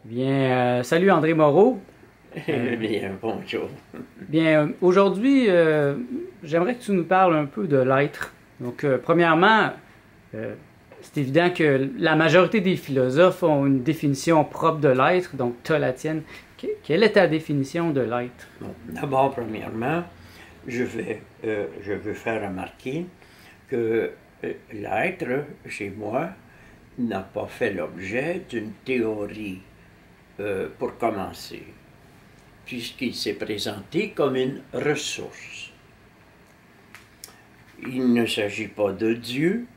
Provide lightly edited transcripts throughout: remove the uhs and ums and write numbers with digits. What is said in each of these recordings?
Bien, salut André Moreau. Bien, bonjour. Bien, aujourd'hui, j'aimerais que tu nous parles un peu de l'être. Donc, premièrement, euh, c'est évident que la majorité des philosophes ont une définition propre de l'être, donc tu as la tienne. Quelle est ta définition de l'être? Bon, d'abord, premièrement, je veux faire remarquer que l'être, chez moi, n'a pas fait l'objet d'une théorie pour commencer, puisqu'il s'est présenté comme une ressource. Il ne s'agit pas de Dieu,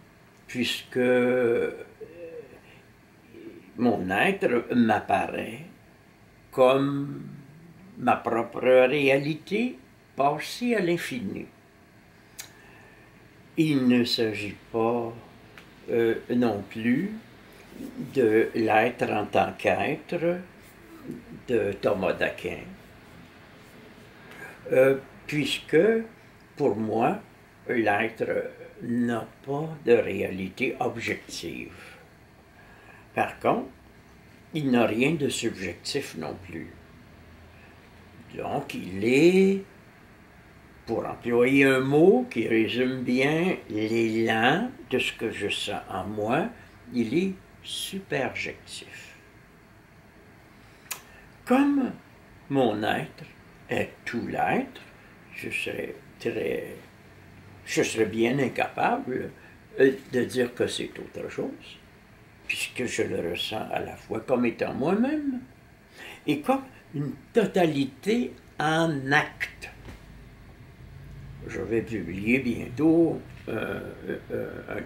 puisque mon être m'apparaît comme ma propre réalité passée à l'infini. Il ne s'agit pas non plus de l'être en tant qu'être de Thomas d'Aquin, puisque pour moi, l'être n'a pas de réalité objective. Par contre, il n'a rien de subjectif non plus. Donc, il est, pour employer un mot qui résume bien l'élan de ce que je sens en moi, il est superjectif. Comme mon être est tout l'être, je serais bien incapable de dire que c'est autre chose, puisque je le ressens à la fois comme étant moi-même et comme une totalité en acte. Je vais publier bientôt un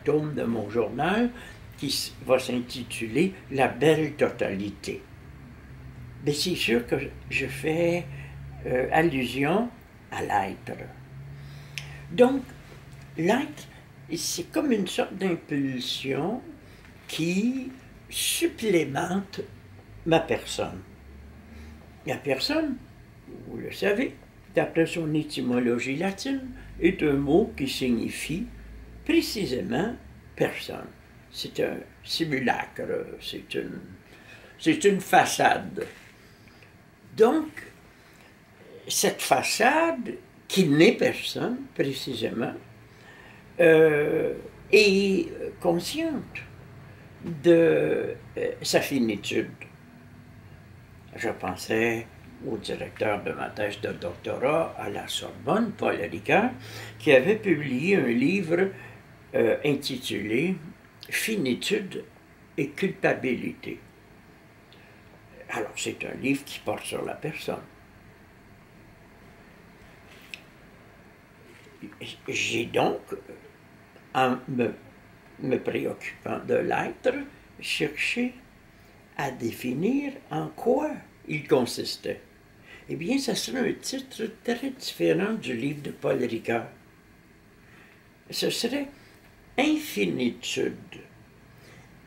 tome de mon journal qui va s'intituler La belle totalité. Mais c'est sûr que je fais allusion à l'être. Donc, l'être, c'est comme une sorte d'impulsion qui supplémente ma personne. La personne, vous le savez, d'après son étymologie latine, est un mot qui signifie précisément personne. C'est un simulacre, c'est une façade. Donc, cette façade, qui n'est personne précisément, est consciente de sa finitude. Je pensais au directeur de ma thèse de doctorat à la Sorbonne, Paul Ricoeur, qui avait publié un livre intitulé Finitude et culpabilité. Alors, c'est un livre qui porte sur la personne. J'ai donc, en me préoccupant de l'être, cherché à définir en quoi il consistait. Eh bien, ça serait un titre très différent du livre de Paul Ricoeur. Ce serait Infinitude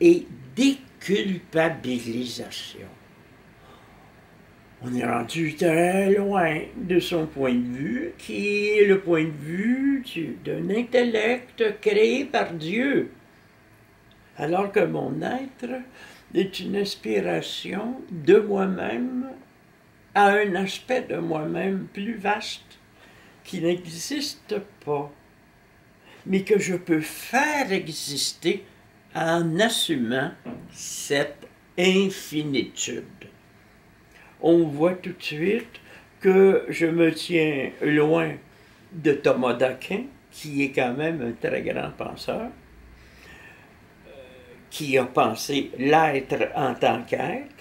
et déculpabilisation. On est rendu très loin de son point de vue, qui est le point de vue d'un intellect créé par Dieu. Alors que mon être est une aspiration de moi-même à un aspect de moi-même plus vaste, qui n'existe pas, mais que je peux faire exister en assumant cette infinitude. On voit tout de suite que je me tiens loin de Thomas d'Aquin, qui est quand même un très grand penseur, qui a pensé l'être en tant qu'être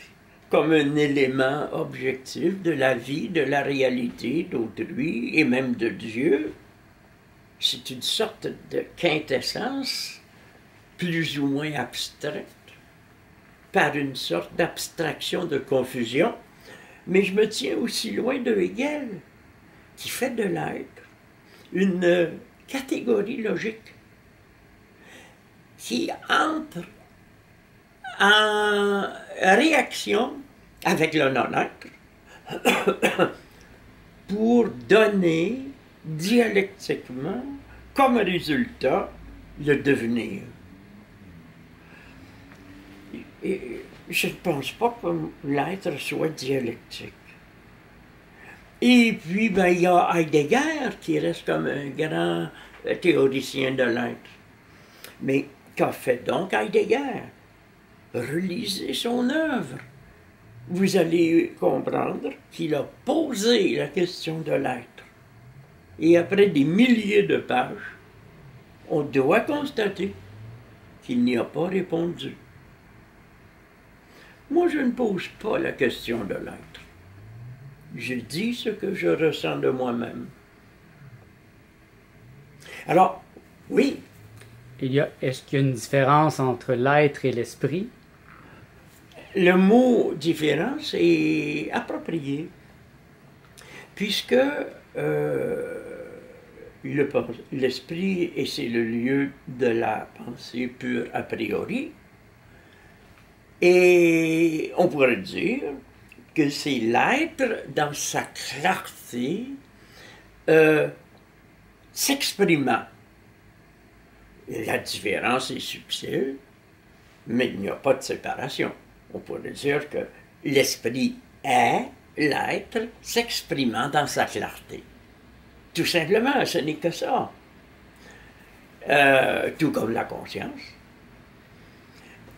comme un élément objectif de la vie, de la réalité d'autrui et même de Dieu. C'est une sorte de quintessence plus ou moins abstraite, par une sorte d'abstraction de confusion. Mais je me tiens aussi loin de Hegel, qui fait de l'être une catégorie logique qui entre en réaction avec le non-être pour donner dialectiquement comme résultat le devenir. Et je ne pense pas que l'être soit dialectique. Et puis, ben, il y a Heidegger qui reste comme un grand théoricien de l'être. Mais qu'a fait donc Heidegger? Relisez son œuvre. Vous allez comprendre qu'il a posé la question de l'être. Et après des milliers de pages, on doit constater qu'il n'y a pas répondu. Moi, je ne pose pas la question de l'être. Je dis ce que je ressens de moi-même. Alors, oui. Est-ce qu'il y a une différence entre l'être et l'esprit? Le mot différence est approprié, puisque l'esprit, et c'est le lieu de la pensée pure a priori, et on pourrait dire que c'est l'être dans sa clarté s'exprimant. La différence est subtile, mais il n'y a pas de séparation. On pourrait dire que l'esprit est l'être s'exprimant dans sa clarté. Tout simplement, ce n'est que ça. Tout comme la conscience.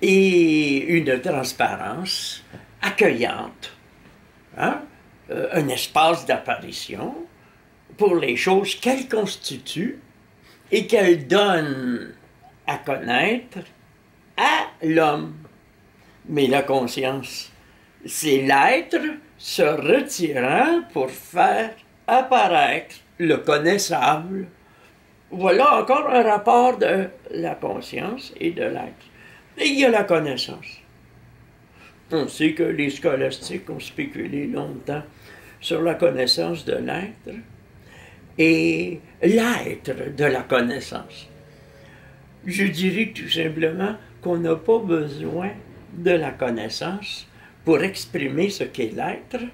Et une transparence accueillante, hein? Un espace d'apparition pour les choses qu'elle constitue et qu'elle donne à connaître à l'homme. Mais la conscience, c'est l'être se retirant pour faire apparaître le connaissable. Voilà encore un rapport de la conscience et de l'être. Et il y a la connaissance. On sait que les scolastiques ont spéculé longtemps sur la connaissance de l'être et l'être de la connaissance. Je dirais tout simplement qu'on n'a pas besoin de la connaissance pour exprimer ce qu'est l'être,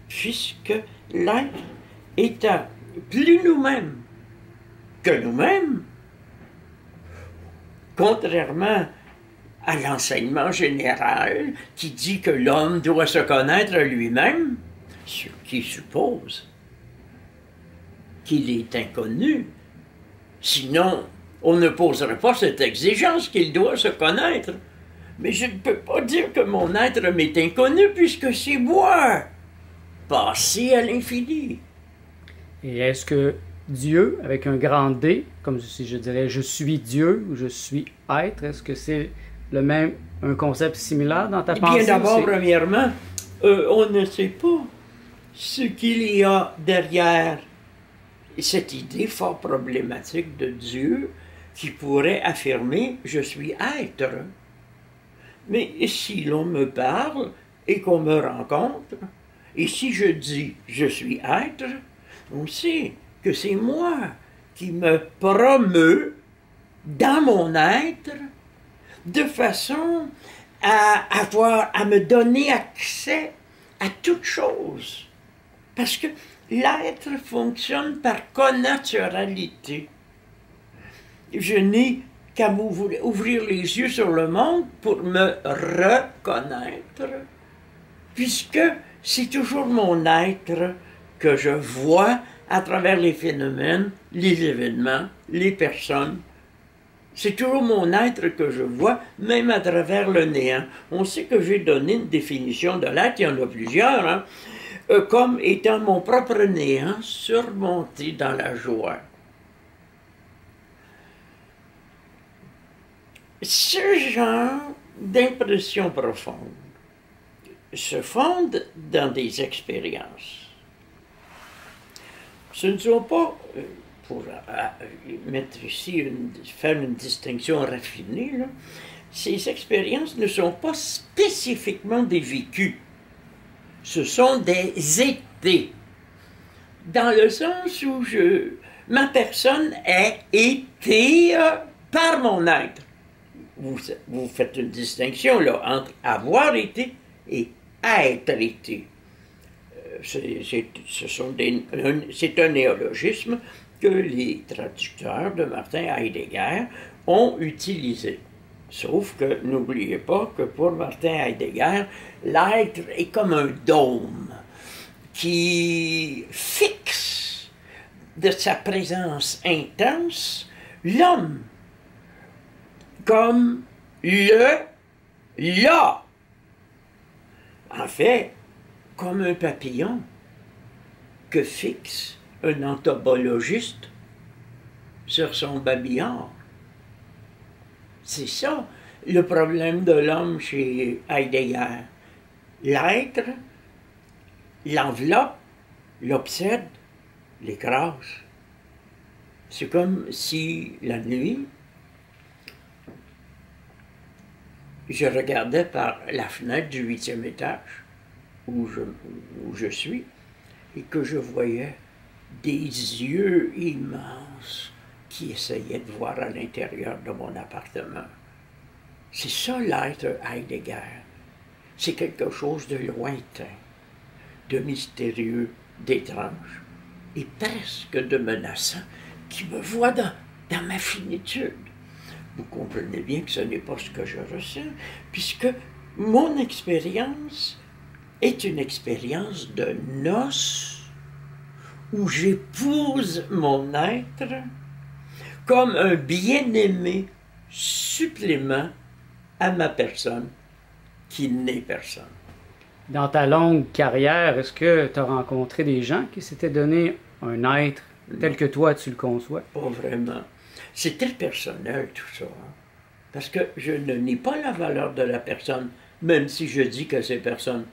puisque l'être étant plus nous-mêmes que nous-mêmes, contrairement à l'enseignement général qui dit que l'homme doit se connaître lui-même, ce qui suppose qu'il est inconnu. Sinon, on ne poserait pas cette exigence qu'il doit se connaître. Mais je ne peux pas dire que mon être m'est inconnu puisque c'est moi, passé à l'infini. Et est-ce que Dieu, avec un grand D, comme si je dirais je suis Dieu ou je suis être, est-ce que c'est un concept similaire dans ta pensée? Bien d'abord, premièrement, on ne sait pas ce qu'il y a derrière cette idée fort problématique de Dieu qui pourrait affirmer « je suis être ». Mais si l'on me parle et qu'on me rencontre, et si je dis « je suis être », on sait que c'est moi qui me promeut dans mon être de façon à me donner accès à toute chose. Parce que l'être fonctionne par connaturalité. Je n'ai qu'à ouvrir les yeux sur le monde pour me reconnaître, puisque c'est toujours mon être que je vois à travers les phénomènes, les événements, les personnes. C'est toujours mon être que je vois, même à travers le néant. On sait que j'ai donné une définition de l'être, il y en a plusieurs, hein, comme étant mon propre néant surmonté dans la joie. Ce genre d'impression profonde se fonde dans des expériences. Ce ne sont pas, pour mettre ici, faire une distinction raffinée, là, ces expériences ne sont pas spécifiquement des vécus. Ce sont des étés. Dans le sens où ma personne est été par mon être. Vous faites une distinction là, entre avoir été et être été. C'est un néologisme que les traducteurs de Martin Heidegger ont utilisé. Sauf que n'oubliez pas que pour Martin Heidegger, l'être est comme un dôme qui fixe de sa présence intense l'homme comme le là. En fait, comme un papillon que fixe un entomologiste sur son babillard. C'est ça le problème de l'homme chez Heidegger. L'être l'enveloppe, l'obsède, l'écrase. C'est comme si la nuit, je regardais par la fenêtre du 8e étage où je suis et que je voyais des yeux immenses qui essayaient de voir à l'intérieur de mon appartement. C'est ça l'être Heidegger. C'est quelque chose de lointain, de mystérieux, d'étrange et presque de menaçant qui me voit dans ma finitude. Vous comprenez bien que ce n'est pas ce que je ressens, puisque mon expérience est une expérience de noces où j'épouse mon être comme un bien-aimé supplément à ma personne qui n'est personne. Dans ta longue carrière, est-ce que tu as rencontré des gens qui s'étaient donné un être tel que toi tu le conçois? Pas vraiment. C'est très personnel tout ça. Hein? Parce que je ne nie pas la valeur de la personne, même si je dis que c'est personne.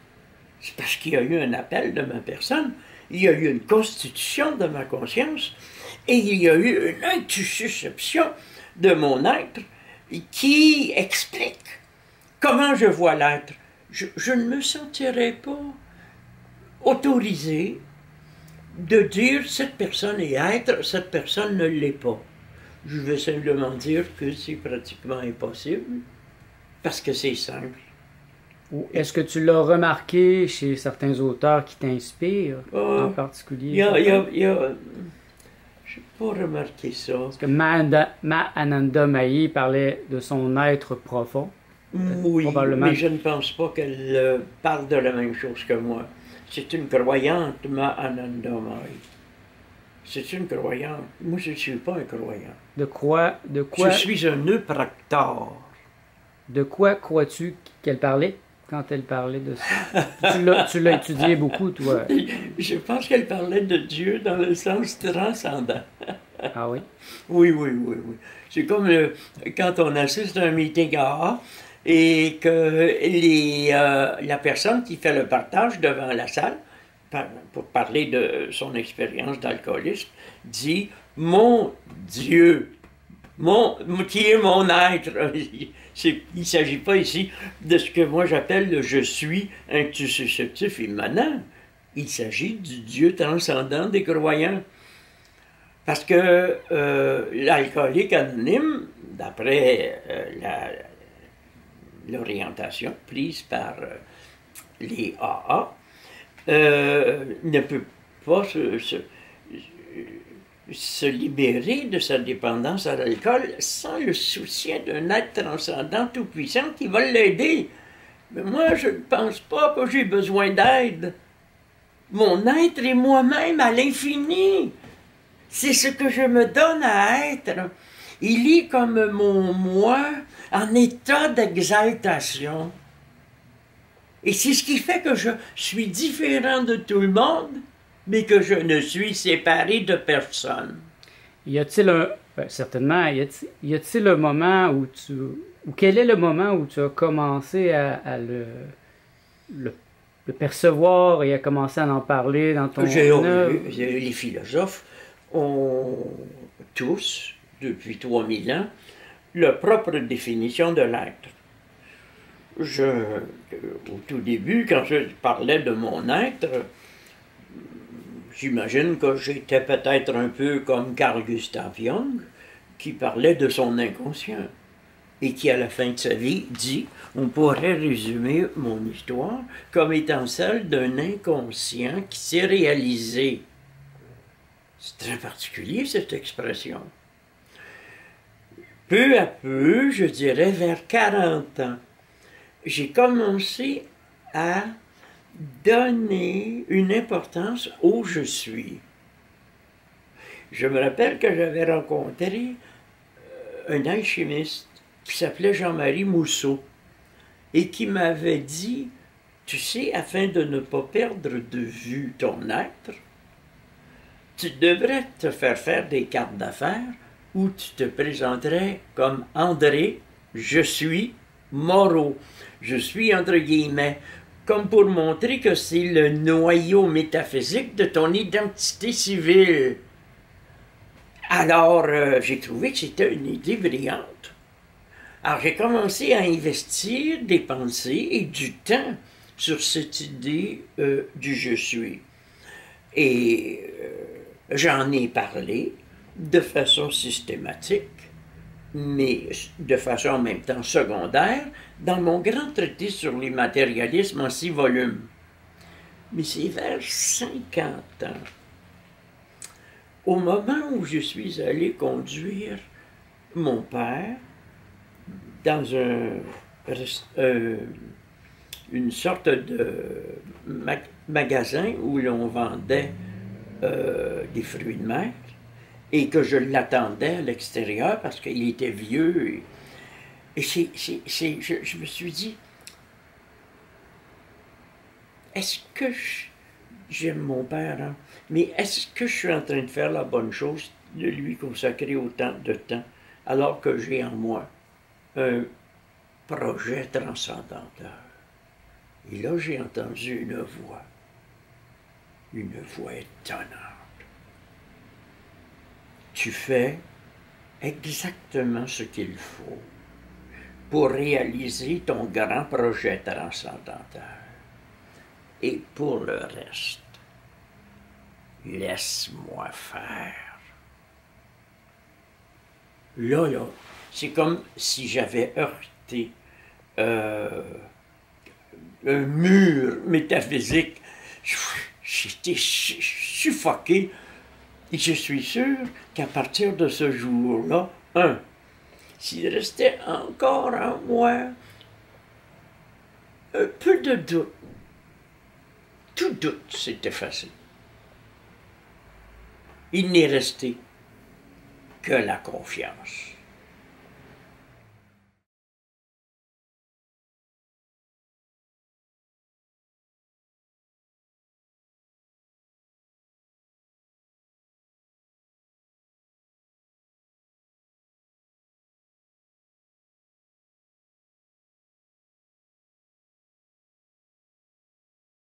C'est parce qu'il y a eu un appel de ma personne, il y a eu une constitution de ma conscience, et il y a eu une intussusception de mon être qui explique comment je vois l'être. Je ne me sentirais pas autorisé de dire cette personne est être, cette personne ne l'est pas. Je vais simplement dire que c'est pratiquement impossible, parce que c'est simple. Ou est-ce que tu l'as remarqué chez certains auteurs qui t'inspirent, en particulier? Je n'ai pas remarqué ça. Parce que Ananda Mayi parlait de son être profond. Oui, mais je ne pense pas qu'elle parle de la même chose que moi. C'est une croyante, Ananda Mayi. C'est une croyante. Moi, je ne suis pas un croyant. De quoi? Je suis un eupractor. De quoi crois-tu qu'elle parlait quand elle parlait de ça? Tu l'as étudié beaucoup, toi. Je pense qu'elle parlait de Dieu dans le sens transcendant. Ah oui? Oui. C'est comme quand on assiste à un meeting AA et que la personne qui fait le partage devant la salle, pour parler de son expérience d'alcoolisme, dit « Mon Dieu, qui est mon être ». Il ne s'agit pas ici de ce que moi j'appelle le « je suis » intussusceptif immanent. Il s'agit du Dieu transcendant des croyants. Parce que l'alcoolique anonyme, d'après l'orientation prise par les AA, ne peut pas se libérer de sa dépendance à l'alcool sans le soutien d'un être transcendant tout-puissant qui va l'aider. Mais moi, je ne pense pas que j'ai besoin d'aide. Mon être est moi-même à l'infini. C'est ce que je me donne à être. Il est comme mon moi en état d'exaltation. Et c'est ce qui fait que je suis différent de tout le monde, mais que je ne suis séparé de personne. Y a-t-il certainement, y a-t-il un moment ou quel est le moment où tu as commencé à le percevoir et à commencer à en parler dans ton œuvre? Les philosophes ont tous, depuis 3000 ans, leur propre définition de l'être. Au tout début, quand je parlais de mon être, j'imagine que j'étais peut-être un peu comme Carl Gustav Jung, qui parlait de son inconscient, et qui, à la fin de sa vie, dit « On pourrait résumer mon histoire comme étant celle d'un inconscient qui s'est réalisé. » C'est très particulier, cette expression. peu à peu, je dirais vers 40 ans, j'ai commencé à donner une importance au je suis. Je me rappelle que j'avais rencontré un alchimiste qui s'appelait Jean-Marie Mousseau et qui m'avait dit, tu sais, afin de ne pas perdre de vue ton être, tu devrais te faire des cartes d'affaires où tu te présenterais comme André, je suis Moreau. Je suis entre guillemets, comme pour montrer que c'est le noyau métaphysique de ton identité civile. Alors, j'ai trouvé que c'était une idée brillante. Alors, j'ai commencé à investir des pensées et du temps sur cette idée du je suis. Et j'en ai parlé de façon systématique, mais de façon en même temps secondaire, dans mon grand traité sur l'immatérialisme en 6 volumes. Mais c'est vers 50 ans, au moment où je suis allé conduire mon père dans une sorte de magasin où l'on vendait des fruits de mer, et que je l'attendais à l'extérieur parce qu'il était vieux. Et je me suis dit, est-ce que j'aime mon père, hein? Mais est-ce que je suis en train de faire la bonne chose, de lui consacrer autant de temps, alors que j'ai en moi un projet transcendanteur? Et là, j'ai entendu une voix étonnante. Tu fais exactement ce qu'il faut pour réaliser ton grand projet transcendantal. Et pour le reste, laisse-moi faire. Là, c'est comme si j'avais heurté un mur métaphysique. J'étais suffoqué. Et je suis sûr qu'à partir de ce jour-là, s'il restait encore en moi un peu de doute, tout doute s'est effacé. Il n'est resté que la confiance.